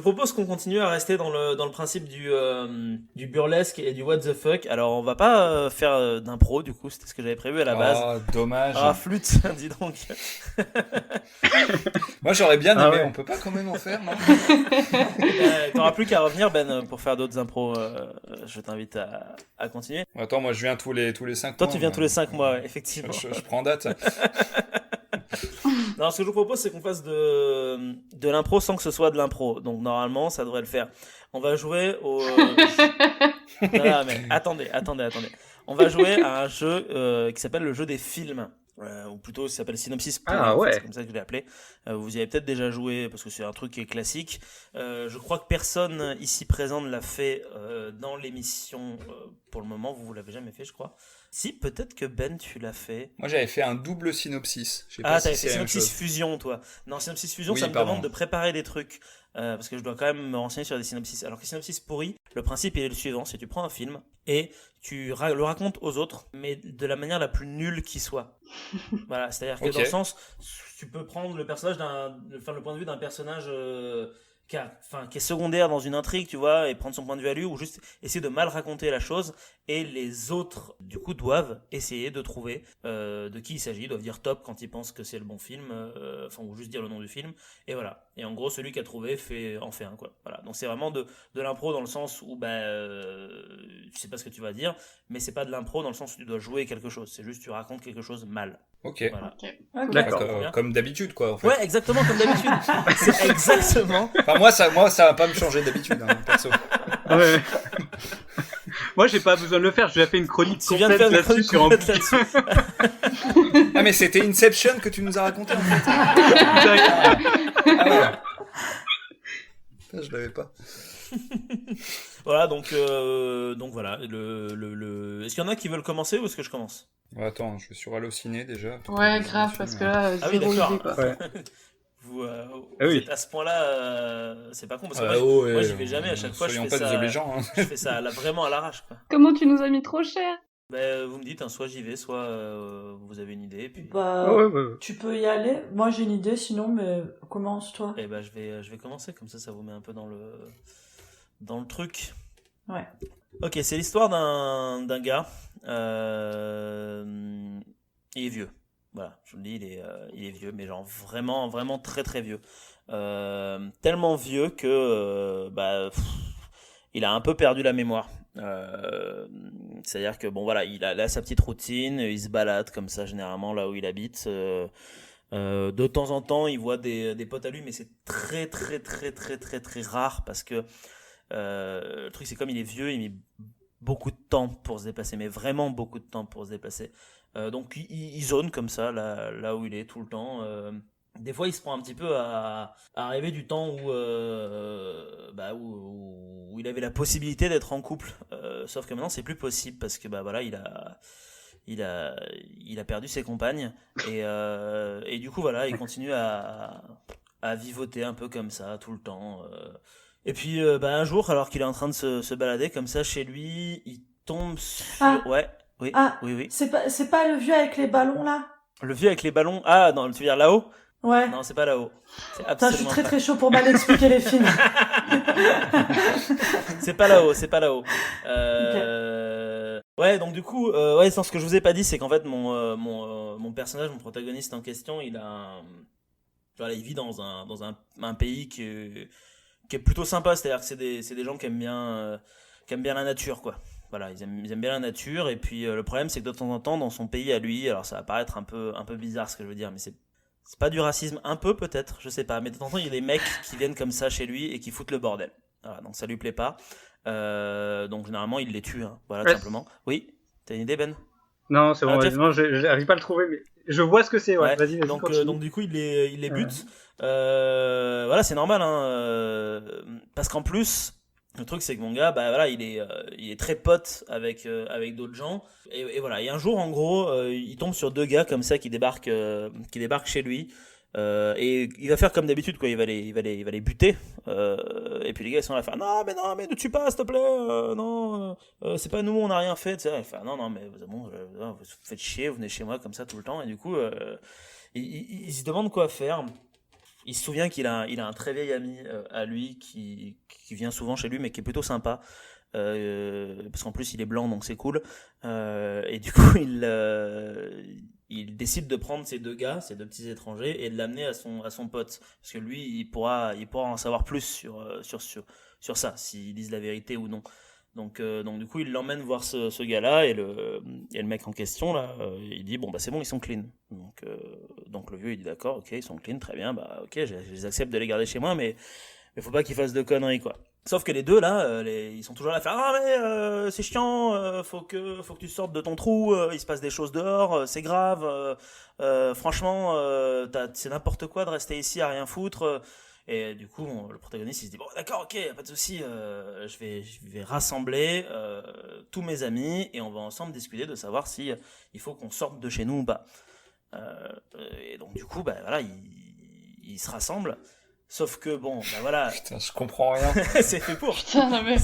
propose qu'on continue à rester dans le principe du burlesque et du what the fuck. Alors, on va pas faire d'impro, du coup, c'était ce que j'avais prévu à la base. Oh, dommage. Ah, flûte, dis donc. Moi, j'aurais bien aimé. Ah ouais. On peut pas quand même en faire, non? T'auras plus qu'à revenir, Ben, pour faire d'autres impros. Je t'invite à continuer. Attends, moi, je viens tous les 5 Toi, mois. tu viens tous les 5 mois, ouais, effectivement. Je prends date. Non, ce que je vous propose, c'est qu'on fasse de l'impro sans que ce soit de l'impro. Donc, normalement, ça devrait le faire. On va jouer au... Non, mais attendez. On va jouer à un jeu qui s'appelle le jeu des films. Ou plutôt, ça s'appelle Synopsis. Ah, ouais. C'est comme ça que je l'ai appelé. Vous y avez peut-être déjà joué parce que c'est un truc qui est classique. Je crois que personne ici présent ne l'a fait dans l'émission pour le moment. Vous l'avez jamais fait, je crois. Si, peut-être que Ben, tu l'as fait. Moi, j'avais fait un double synopsis. Je sais Ah, pas si t'avais c'est fait la même Synopsis chose. Fusion, toi. Non, Synopsis Fusion, Oui, ça me pardon. demande de préparer des trucs. Parce que je dois quand même me renseigner sur des synopsis. Alors que Synopsis pourri, le principe il est le suivant, c'est que tu prends un film et tu le racontes aux autres, mais de la manière la plus nulle qui soit. Voilà, c'est-à-dire que Ok. dans le sens, tu peux prendre le personnage le point de vue d'un personnage qui est secondaire dans une intrigue, tu vois, et prendre son point de vue à lui, ou juste essayer de mal raconter la chose, et les autres, du coup, doivent essayer de trouver de qui il s'agit, doivent dire top quand ils pensent que c'est le bon film, ou juste dire le nom du film, et voilà. Et en gros, celui qui a trouvé en fait un, quoi. Voilà. Donc c'est vraiment de l'impro dans le sens où tu sais pas ce que tu vas dire, mais c'est pas de l'impro dans le sens où tu dois jouer quelque chose, c'est juste tu racontes quelque chose mal. Ok. Voilà. Ok. D'accord. Comme d'habitude, quoi, en fait. Ouais, exactement comme d'habitude. C'est exactement. Enfin, moi, ça va pas me changer d'habitude, hein, perso. Ouais. Moi, j'ai pas besoin de le faire. J'ai déjà fait une chronique Tu viens de complète faire une là-dessus chronique sur complète là-dessus. Ah, mais c'était Inception que tu nous as raconté, en fait. Direct. Ah ouais. Ça, je l'avais pas. Voilà, donc voilà. Est-ce qu'il y en a qui veulent commencer ou est-ce que je commence? Attends, je vais sur Allociné déjà. Ouais, grave, parce que là, Ah oui, zéro d'accord. idée, quoi. Ouais. Vous Ah oui. êtes à ce point-là, c'est pas con parce que moi j'y vais jamais. À chaque fois, je soyons fais pas ça. désobligeants, hein. Je fais ça vraiment à l'arrache, quoi. Comment tu nous as mis trop cher? Vous me dites, hein, soit j'y vais, soit vous avez une idée. Et puis... Bah, Ouais. tu peux y aller. Moi, j'ai une idée, sinon, mais commence toi. Eh ben, je vais commencer, comme ça vous met un peu dans le truc. Ouais. Ok, c'est l'histoire d'un gars. Il est vieux. Voilà, je vous le dis, il est vieux, mais genre vraiment, vraiment très très vieux. Tellement vieux que il a un peu perdu la mémoire. C'est-à-dire que bon voilà, il a sa petite routine, il se balade comme ça généralement là où il habite. De temps en temps, il voit des potes à lui, mais c'est très très très très très très rare parce que le truc c'est comme il est vieux, il met beaucoup de temps pour se déplacer, mais vraiment beaucoup de temps pour se déplacer. Donc il zone comme ça là où il est tout le temps. Des fois, il se prend un petit peu à rêver du temps où il avait la possibilité d'être en couple. Sauf que maintenant, c'est plus possible parce que voilà, il a perdu ses compagnes et du coup voilà, il continue à vivoter un peu comme ça tout le temps. Et puis un jour, alors qu'il est en train de se balader comme ça chez lui, il tombe sur... Ah. Ouais, oui, Ah. oui. C'est pas le vieux avec les ballons là? Le vieux avec les ballons. Ah non, tu veux dire là-haut? Ouais. Non, c'est pas là-haut. C'est Putain, je suis absolument très pas. très chaud pour mal expliquer les films. C'est pas là-haut. Ouais, donc du coup, sans ce que je vous ai pas dit, c'est qu'en fait mon personnage, mon protagoniste en question, il vit dans un pays qui est plutôt sympa, c'est-à-dire que c'est des gens qui aiment bien la nature, quoi. Voilà, ils aiment bien la nature, et puis le problème c'est que de temps en temps dans son pays à lui, alors ça va paraître un peu bizarre ce que je veux dire, mais c'est pas du racisme, un peu peut-être, je sais pas, mais de temps en temps il y a des mecs qui viennent comme ça chez lui et qui foutent le bordel. Voilà, donc ça lui plaît pas. Donc généralement il les tue, hein. Voilà, Ouais. tout simplement. Oui, t'as une idée, Ben? Non, c'est bon. Ah, Jeff. Non, j'arrive pas à le trouver, mais je vois ce que c'est. Ouais. Ouais. Vas-y, Donc continue. du coup il les bute. Voilà, c'est normal, hein, parce qu'en plus le truc c'est que mon gars, il est très pote avec d'autres gens, et voilà. Et un jour en gros, il tombe sur deux gars comme ça qui débarquent chez lui. Et il va faire comme d'habitude, quoi. Il va les buter. Et puis les gars ils sont là à faire non mais ne tue pas s'il te plaît, non, c'est pas nous, on n'a rien fait, tu sais. Il fait non mais bon, vous faites chier, vous venez chez moi comme ça tout le temps. Et du coup il se demande quoi faire. il se souvient il a un très vieil ami à lui qui vient souvent chez lui, mais qui est plutôt sympa. Parce qu'en plus il est blanc, donc c'est cool. Et du coup, il décide de prendre ces deux gars, ces deux petits étrangers, et de l'amener à son pote. Parce que lui, il pourra en savoir plus sur ça, s'ils disent la vérité ou non. Donc du coup, il l'emmène voir ce gars-là, et le mec en question, là, il dit, bon, bah c'est bon, ils sont clean. Donc le vieux, il dit, d'accord, ok, ils sont clean, très bien, bah ok, je les accepte de les garder chez moi, mais faut pas qu'ils fassent de conneries, quoi. Sauf que les deux, là, ils sont toujours là à faire, ah mais c'est chiant, faut que tu sortes de ton trou, il se passe des choses dehors, c'est grave, franchement, c'est n'importe quoi de rester ici à rien foutre. Et du coup, le protagoniste, il se dit, bon, d'accord, ok, pas de souci, je vais rassembler tous mes amis et on va ensemble discuter de savoir si il faut qu'on sorte de chez nous ou pas. Et donc, du coup, bah voilà, ils se rassemblent. Sauf que bon, bah voilà, Putain, je comprends rien. c'est fait pour. Putain, non, mais.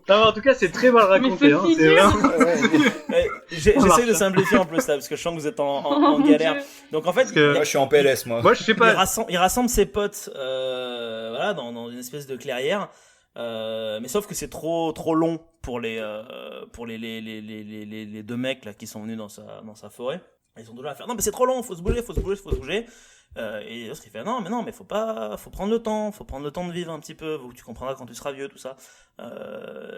Non, en tout cas, c'est très mal Mais raconté. c'est Hein. si C'est dur. vraiment... J'essaie de simplifier en plus là, parce que je sens que vous êtes en Oh, mon galère. Dieu. Donc en fait, Parce que- Moi, je suis en PLS, moi. Moi, je sais il pas. rassemble ses potes voilà, dans une espèce de clairière. Mais sauf que c'est trop long pour les deux mecs là qui sont venus dans sa forêt. Ils sont toujours à faire non mais c'est trop long, faut se bouger. Et l'autre il fait non mais faut prendre le temps, de vivre un petit peu, tu comprendras quand tu seras vieux, tout ça.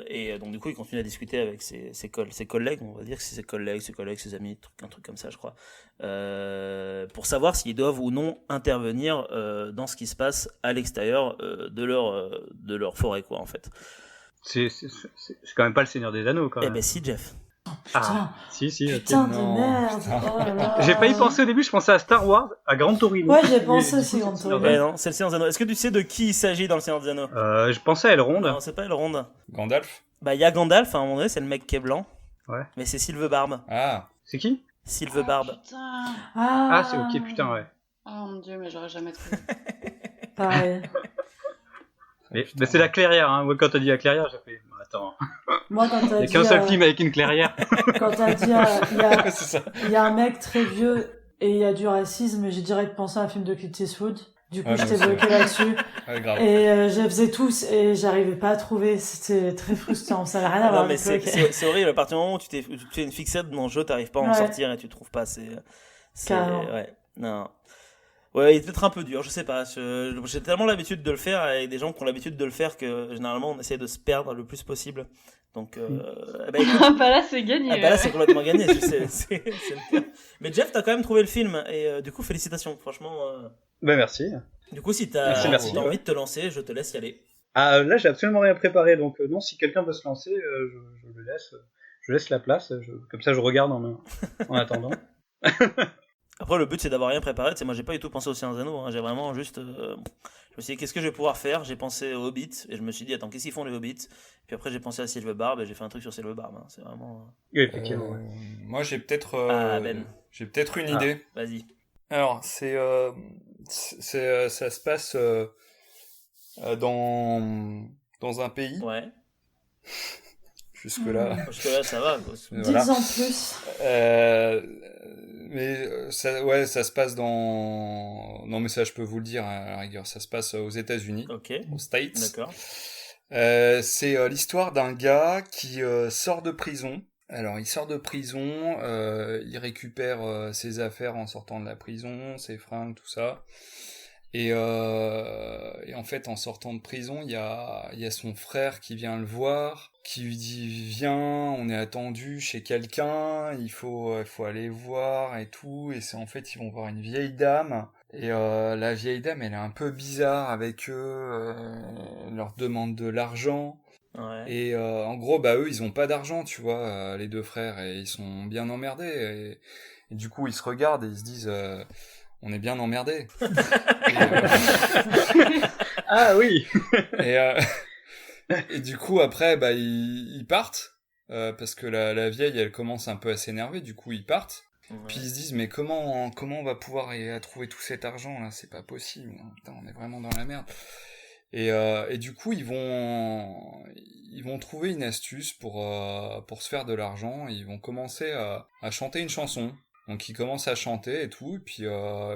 Et donc du coup il continue à discuter avec ses collègues, on va dire que c'est ses collègues, ses amis, un truc comme ça je crois, pour savoir s'ils doivent ou non intervenir dans ce qui se passe à l'extérieur de leur forêt quoi en fait. C'est quand même pas le Seigneur des Anneaux, quand Eh même. ben si Jeff. Ah, si, ok. Putain de non, merde. putain. Oh là là. J'ai failli penser au début, je pensais à Star Wars, à Gran Torino. Ouais, j'ai pensé Mais, aussi, du coup, Gran c'est le Seigneur Torino. des Ouais non, c'est le Seigneur des Anneaux. Est-ce que tu sais de qui il s'agit dans le Seigneur des Anneaux? Anneaux. Je pensais à Elrond. Non, c'est pas Elrond. Gandalf? Bah il y a Gandalf, à un moment donné, c'est le mec qui est blanc. Ouais. Mais c'est Sylvebarbe. Ah. C'est qui? Sylvebarbe. Putain. Ah, c'est ok, putain, ouais. Oh mon dieu, mais j'aurais jamais trouvé. Pareil. Mais c'est la clairière, hein. Moi, quand t'as dit la clairière, j'ai fait. Attends, Moi, quand il t'as y a dit, qu'un seul film avec une clairière. quand t'as dit, C'est ça. il y a un mec très vieux et il y a du racisme, j'ai direct pensé à un film de Clint Eastwood. Du coup, Ouais, je moi t'ai aussi. bloqué là-dessus. Ouais, grave. Et je les faisais tous et j'arrivais pas à trouver. C'était très frustrant. Ça n'avait rien à voir Non mais avec c'est horrible, à partir du moment où tu fais une fixette dans le jeu, t'arrives pas à en Ouais. sortir et tu trouves pas, c'est Carrément. ouais, non. Ouais, il est peut-être un peu dur, je sais pas. J'ai tellement l'habitude de le faire avec des gens qui ont l'habitude de le faire que généralement on essaie de se perdre le plus possible. Donc, bah, écoute, Ah bah là, c'est gagné. ah bah là c'est complètement gagné, c'est le pire. Mais Jeff, t'as quand même trouvé le film et du coup félicitations, franchement. Bah, merci. Du coup, si Merci, t'as ouais. envie de te lancer, je te laisse y aller. Ah, là, j'ai absolument rien préparé, donc non, si quelqu'un veut se lancer, je le laisse. Je laisse la place, comme ça je regarde en attendant. Après, le but c'est d'avoir rien préparé. Tu sais, moi j'ai pas du tout pensé au Seigneur des Anneaux, hein. J'ai vraiment juste. Je me suis dit, qu'est-ce que je vais pouvoir faire? J'ai pensé aux Hobbits et je me suis dit, attends, qu'est-ce qu'ils font les Hobbits? Puis après, j'ai pensé à Sylvebarbe et j'ai fait un truc sur Sylvebarbe. Hein. C'est vraiment. Oui, effectivement, ouais. Moi, j'ai peut-être Ah, Ben. j'ai peut-être une Ah, idée. Vas-y. Alors, ça se passe dans un pays. Ouais. Jusque-là. Parce que là, ça va. Quoi. Voilà. 10 ans plus. Mais ça se passe dans. Non, mais ça, je peux vous le dire à la rigueur. Ça se passe aux États-Unis, Ok. aux States. D'accord. C'est l'histoire d'un gars qui sort de prison. Alors, il sort de prison, il récupère ses affaires en sortant de la prison, ses fringues, tout ça. Et en fait, en sortant de prison, il y a son frère qui vient le voir, qui lui dit viens, on est attendu chez quelqu'un, il faut aller voir et tout. Et c'est en fait, ils vont voir une vieille dame. Et la vieille dame, elle est un peu bizarre avec eux, elle leur demande de l'argent. Ouais. Et en gros, bah eux, ils ont pas d'argent, tu vois, les deux frères, et ils sont bien emmerdés. Et du coup, ils se regardent et ils se disent on est bien emmerdés. Ah oui. Et, et du coup, après, bah, ils partent, parce que la vieille, elle commence un peu à s'énerver, du coup, ils partent. Ouais. Puis ils se disent, mais comment on va pouvoir trouver tout cet argent, là, c'est pas possible. Putain, on est vraiment dans la merde. Et du coup, ils vont trouver une astuce pour se faire de l'argent, et ils vont commencer à chanter une chanson. Donc ils commencent à chanter et tout, et puis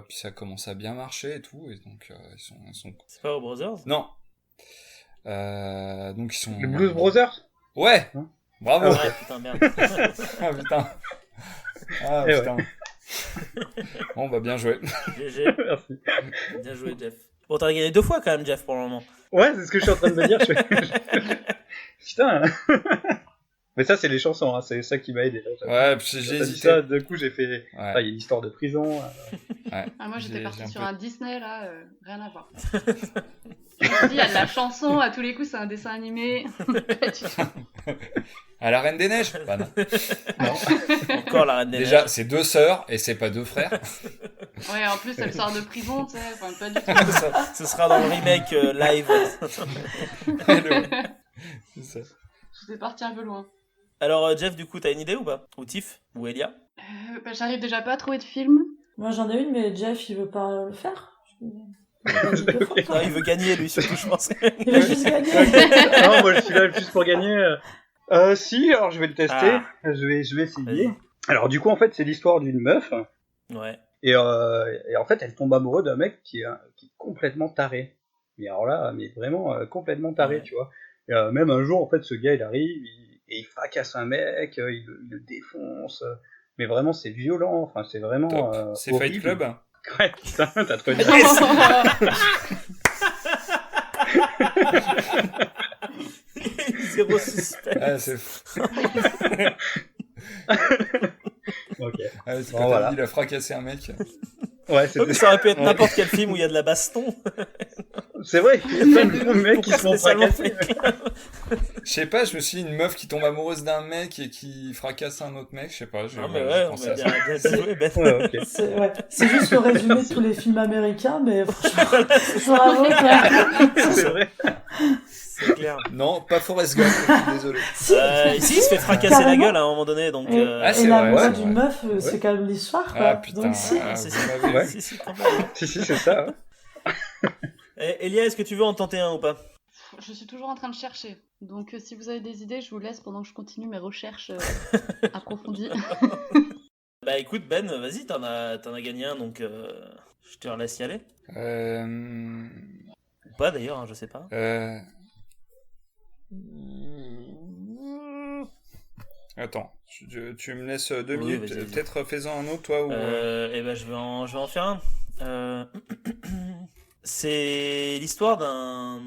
ça commence à bien marcher et tout, et donc ils sont... C'est pas aux Brothers? Non. Donc ils sont... Les Blues Brothers. Ouais. Hein Bravo. Ah Ouais, putain, merde. Ah putain. Ah Eh putain. Bon bah bien joué. GG. Merci. Bien joué, Jeff. Bon, t'as gagné 2 fois quand même, Jeff, pour le moment. Ouais, c'est ce que je suis en train de me dire. Putain. Mais ça, c'est les chansons, hein. C'est ça qui m'a aidé. Ouais, puis j'ai T'as dit hésité. ça, d'un coup, j'ai fait. Ouais. Ah, il y a l'histoire de prison. Ouais. Ah, moi, j'étais J'ai partie un sur peu- un Disney, là, rien à voir. Je me suis dit, il y a de la chanson, à tous les coups, c'est un dessin animé. Pas du tout. À la Reine des Neiges. Bah non. Encore la Reine des Déjà, Neiges. c'est 2 sœurs et c'est pas 2 frères. Ouais, en plus, elle sort de prison, tu sais, enfin, pas du tout. Ce sera dans le remake live. C'est ça. J'étais partie un peu loin. Alors, Jeff, du coup, t'as une idée ou pas? Ou Tiff? Ou Elia? J'arrive déjà pas à trouver de film. Moi j'en ai une, mais Jeff il veut pas le faire. Il a dit 2 fois, Non, toi. il veut gagner, lui, surtout, je pense. Il veut juste gagner. Non, moi, je suis là juste pour gagner. Si, alors je vais le tester. Ah. Je vais essayer. Vas-y. Alors, du coup, en fait, c'est l'histoire d'une meuf. Ouais. Et en fait, elle tombe amoureuse d'un mec qui est complètement taré. Mais alors là, mais vraiment complètement taré, Ouais. tu vois. Et, même un jour, en fait, ce gars, il arrive, et il fracasse un mec, il le défonce. Mais vraiment, c'est violent. Enfin, c'est vraiment. Top. C'est Fight horrible. Club. Ouais, putain, t'as trop dit. Zéro suspense. Ah, c'est Ok. Ah, c'est Bon, quand voilà. il a fracassé un mec. Ouais, c'était. Ça aurait pu être Ouais. n'importe quel film où il y a de la baston. C'est vrai, il y a plein de mecs qui se font Spécialement fracasser. Je sais pas, je me suis dit une meuf qui tombe amoureuse d'un mec et qui fracasse un autre mec, je sais pas. Non, mais j'ai ouais, pensé on à va ça. bien joué, Ben. Ouais, ok. C'est juste le résumé de tous les films américains, mais franchement, bravo quoi. C'est vrai. C'est clair. Non, pas Forrest Gump, je suis désolé. Si. Ici, il se fait fracasser la Carrément. gueule à un moment donné, donc. Et, Ah, et c'est l'amour vrai, d'une ouais. meuf, c'est quand même l'histoire quoi. Ah putain, Donc si. ah, c'est vous ça. m'avez- Ouais. Si, quand même. Si, c'est ça. Hein. Elia, est-ce que tu veux en tenter un ou pas? Je suis toujours en train de chercher. Donc, si vous avez des idées, je vous laisse pendant que je continue mes recherches approfondies. Bah écoute, Ben, vas-y, t'en as gagné un, donc je te laisse y aller. Ou pas d'ailleurs, hein, je sais pas. Attends, tu me laisses 2 Oui, minutes. vas-y. Peut-être fais-en un autre, toi. Ou... Et ben je vais en faire un. C'est l'histoire d'un.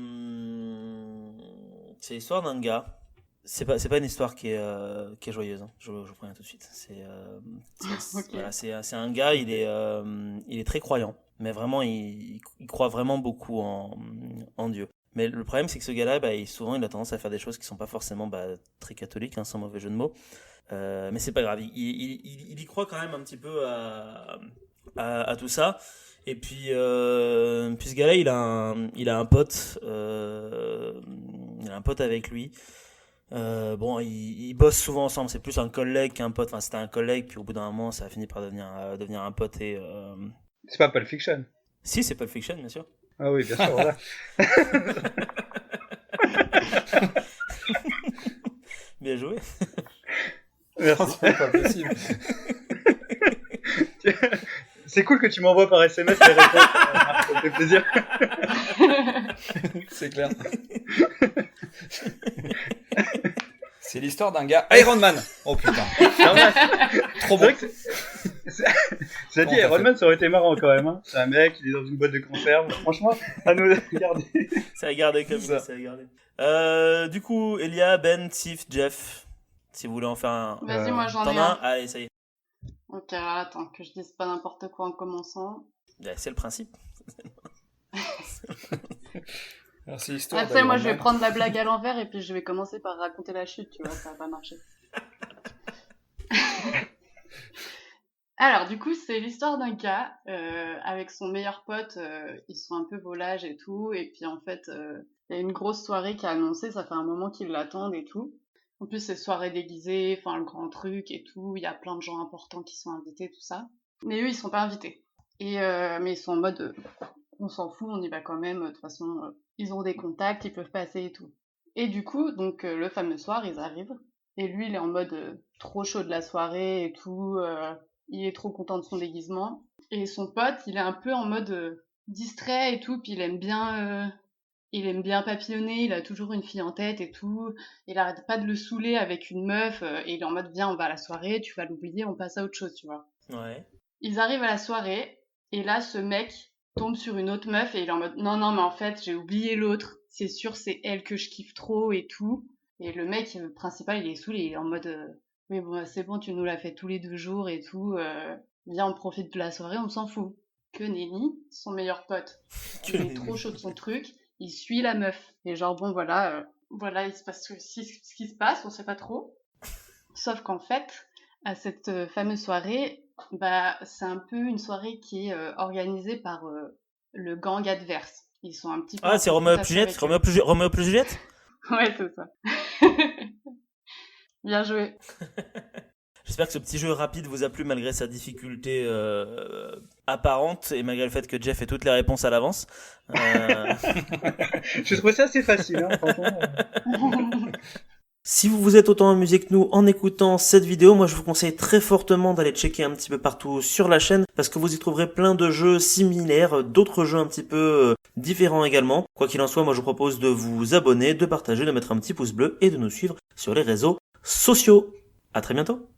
C'est l'histoire d'un gars. C'est pas une histoire qui est joyeuse. Hein. Je vous préviens tout de suite. Ok. Voilà, c'est un gars. Il est très croyant, mais vraiment il croit vraiment beaucoup en Dieu. Mais le problème c'est que ce gars-là, souvent il a tendance à faire des choses qui sont pas forcément très catholiques, hein, sans mauvais jeu de mots. Mais c'est pas grave. Il y croit quand même un petit peu à tout ça. Et puis ce gars-là, il a un pote. Il a un pote avec lui. Bon, ils bossent souvent ensemble. C'est plus un collègue qu'un pote. Enfin, c'était un collègue, puis au bout d'un moment, ça a fini par devenir un pote. Et C'est pas Pulp Fiction. si, c'est Pulp Fiction, bien sûr. Ah oui, bien sûr, voilà. Bien joué. Merci. C'est pas possible. C'est cool que tu m'envoies par SMS les réponses. Ça fait plaisir. C'est clair. C'est l'histoire d'un gars Iron Man. Oh putain. Non, mais Trop c'est bon. vrai que Cela dit, Comment t'as Iron fait Man, ça aurait été marrant quand même. Hein. C'est un mec, il est dans une boîte de conserve. Franchement, à nous de regarder. C'est à garder comme Ça. ça. C'est à garder. Du coup, Elia, Ben, Tiff, Jeff, si vous voulez en faire un. Vas-y, moi j'en T'en ai as un? un. Allez, ça y est. Ok, alors attends, que je dise pas n'importe quoi en commençant. C'est le principe. Alors, c'est l'histoire Ah, tu sais, moi d'Iron je vais Man. prendre la blague à l'envers et puis je vais commencer par raconter la chute, tu vois, ça va pas marcher. Alors, du coup, c'est l'histoire d'un gars avec son meilleur pote. Ils sont un peu volages et tout. Et puis, en fait, il y a une grosse soirée qui est annoncée. Ça fait un moment qu'ils l'attendent et tout. En plus, c'est soirée déguisée, enfin, le grand truc et tout. Il y a plein de gens importants qui sont invités, tout ça. Mais eux, ils sont pas invités. Mais ils sont en mode, on s'en fout, on y va quand même. De toute façon, ils ont des contacts, ils peuvent passer et tout. Et du coup, donc, le fameux soir, ils arrivent. Et lui, il est en mode trop chaud de la soirée et tout. il est trop content de son déguisement. Et son pote, il est un peu en mode distrait et tout, puis il aime bien papillonner, il a toujours une fille en tête et tout. Il arrête pas de le saouler avec une meuf, et il est en mode viens, on va à la soirée, tu vas l'oublier, on passe à autre chose, tu vois. Ouais. Ils arrivent à la soirée, et là, ce mec tombe sur une autre meuf, et il est en mode non, mais en fait, j'ai oublié l'autre, c'est sûr, c'est elle que je kiffe trop et tout. Et le mec principal, il est saoulé, il est en mode mais bon, c'est bon, tu nous l'as fait tous les 2 jours et tout, viens, on profite de la soirée, on s'en fout. Que nenni, son meilleur pote, il est trop chaud de son truc, il suit la meuf. Et genre, bon, voilà, il se passe ce qui se passe, on sait pas trop. Sauf qu'en fait, à cette fameuse soirée, bah, c'est un peu une soirée qui est organisée par le gang adverse. Ils sont un petit peu Ah, c'est en Roméo et confrontation Juliette? avec eux. Roméo plus Juliette? Ouais, c'est ça. Bien joué. J'espère que ce petit jeu rapide vous a plu malgré sa difficulté apparente et malgré le fait que Jeff ait toutes les réponses à l'avance. Je trouvais ça assez facile, hein, franchement. Si vous vous êtes autant amusé que nous en écoutant cette vidéo, moi je vous conseille très fortement d'aller checker un petit peu partout sur la chaîne parce que vous y trouverez plein de jeux similaires, d'autres jeux un petit peu différents également. Quoi qu'il en soit, moi je vous propose de vous abonner, de partager, de mettre un petit pouce bleu et de nous suivre sur les réseaux sociaux. À très bientôt.